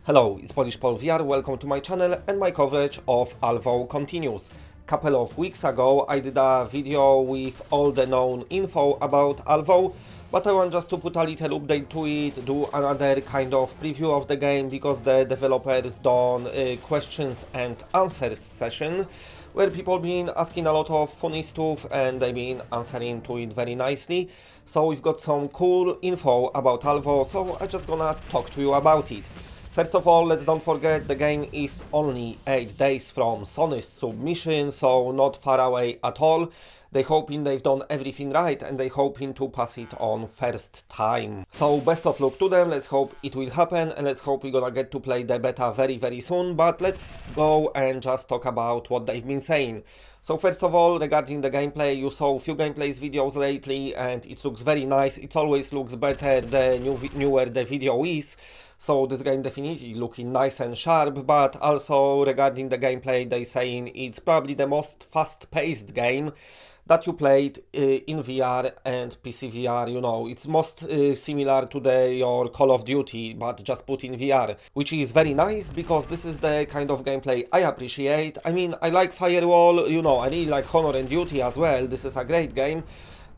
Hello, it's Polish Paul VR, welcome to my channel, and my coverage of ALVO continues. Couple of weeks ago I did a video with all the known info about ALVO, but I want just to put a little update to it, do another kind of preview of the game, because the developers done a questions and answers session where people been asking a lot of funny stuff and they've been answering to it very nicely. So we've got some cool info about ALVO, so I'm just gonna talk to you about it. First of all, let's don't forget the game is only 8 days from Sony's submission, so not far away at all. They hoping they've done everything right and they hoping to pass it on first time. So best of luck to them, let's hope it will happen and let's hope we're gonna get to play the beta very soon. But let's go and just talk about what they've been saying. So first of all, regarding the gameplay, you saw a few gameplays videos lately and it looks very nice. It always looks better the newer the video is. So this game definitely looking nice and sharp, but also regarding the gameplay, they saying it's probably the most fast-paced game that you played in VR and PSVR. You know, it's most similar to your Call of Duty, but just put in VR, which is very nice because this is the kind of gameplay I appreciate. I mean, I like Firewall, you know, I really like Honor and Duty as well. This is a great game.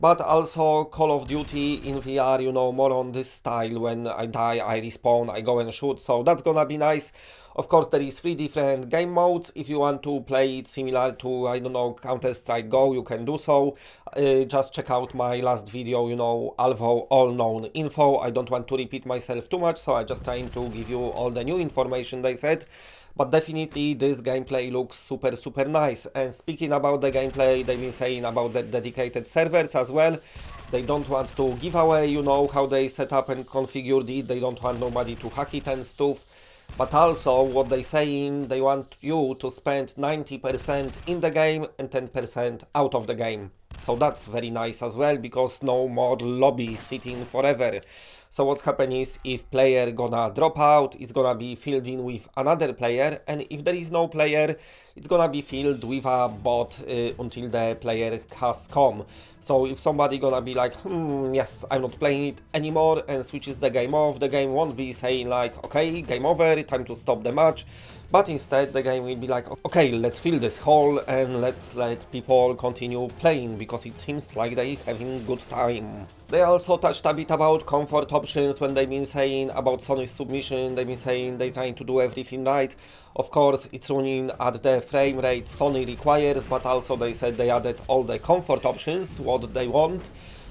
But also Call of Duty in VR, you know, more on this style. When I die, I respawn, I go and shoot, so that's gonna be nice. Of course, there is 3 different game modes. If you want to play it similar to, I don't know, Counter-Strike Go, you can do so. Just check out my last video, you know, ALVO all known info. I don't want to repeat myself too much, so I just trying to give you all the new information they said. But definitely this gameplay looks super nice. And speaking about the gameplay, they've been saying about the dedicated servers as well. They don't want to give away, you know, how they set up and configured it. They don't want nobody to hack it and stuff. But also what they saying, they want you to spend 90% in the game and 10% out of the game. So that's very nice as well, because no more lobby sitting forever. So what's happening is, if player gonna drop out, it's gonna be filled in with another player, and if there is no player, it's gonna be filled with a bot until the player has come. So if somebody gonna be like, yes, I'm not playing it anymore, and switches the game off, the game won't be saying like, okay, game over, time to stop the match. But instead the game will be like, okay, let's fill this hole and let's let people continue playing, because it seems like they having good time. They also touched a bit about comfort options when they've been saying about Sony's submission. They've been saying they're trying to do everything right. Of course, it's running at the frame rate Sony requires, but also they said they added all the comfort options, what they want.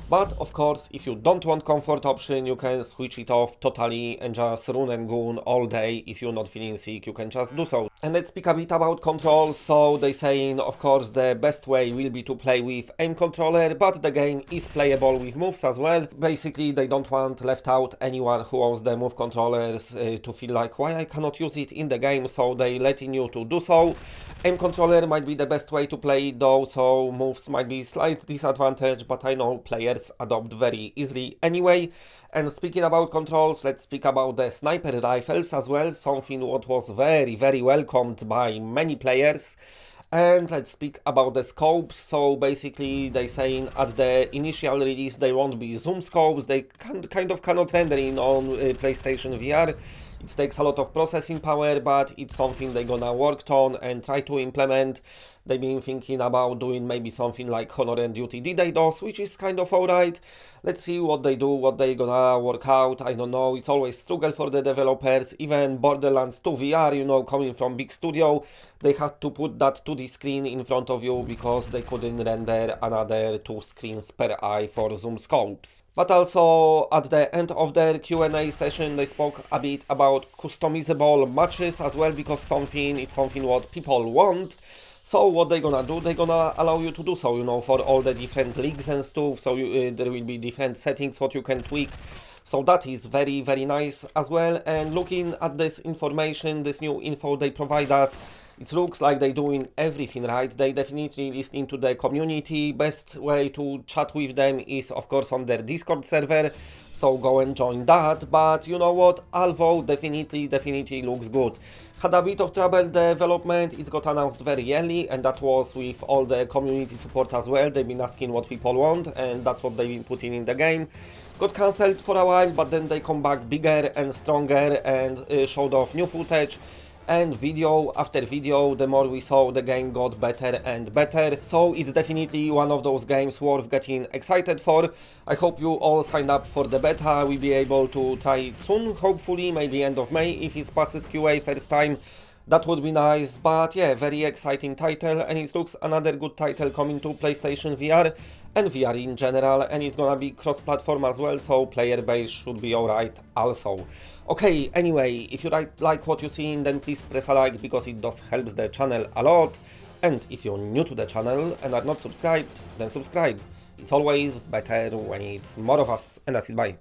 But of course, if you don't want comfort option, you can switch it off totally and just run and gun all day. If you're not feeling sick, you can just do so. And let's speak a bit about controls. So they saying, of course, the best way will be to play with aim controller, but the game is playable with moves as well. Basically, they don't want left out anyone who owns the move controllers to feel like, why I cannot use it in the game, so they letting you to do so. Aim controller might be the best way to play it though, so moves might be slight disadvantage, but I know players adopt very easily anyway. And speaking about controls, let's speak about the sniper rifles as well, something what was very welcomed by many players. And let's speak about the scopes. So basically they saying at the initial release they won't be zoom scopes, they kind of cannot render in on PlayStation VR. It takes a lot of processing power, but it's something they're gonna work on and try to implement. They've been thinking about doing maybe something like Honor and Duty DDoS, which is kind of alright. Let's see what they do, what they gonna work out. I don't know, it's always struggle for the developers. Even Borderlands 2 VR, you know, coming from big studio, they had to put that 2D screen in front of you because they couldn't render another 2 screens per eye for zoom scopes. But also at the end of their Q&A session, they spoke a bit about customizable matches as well, because it's something what people want. So what they're gonna do, they're gonna allow you to do so, you know, for all the different leagues and stuff. So there will be different settings what you can tweak. So that is very nice as well. And looking at this information, this new info they provide us, It looks like they're doing everything right. They definitely listening to the community. Best way to chat with them is of course on their Discord server, so go and join that. But you know what, ALVO definitely looks good. Had a bit of trouble development, it got announced very early, and that was with all the community support as well. They've been asking what people want, and that's what they've been putting in the game. Got cancelled for a while, but then they come back bigger and stronger and showed off new footage. And video after video, the more we saw, the game got better and better. So it's definitely one of those games worth getting excited for. I hope you all signed up for the beta. We'll be able to try it soon, hopefully, maybe end of May if it passes QA first time. That would be nice, but yeah, very exciting title, and it looks another good title coming to PlayStation VR and VR in general, and it's gonna be cross-platform as well, so player base should be alright also. Okay, anyway, if you like what you're seeing, then please press a like, because it does helps the channel a lot, and if you're new to the channel and are not subscribed, then subscribe. It's always better when it's more of us, and that's it, bye.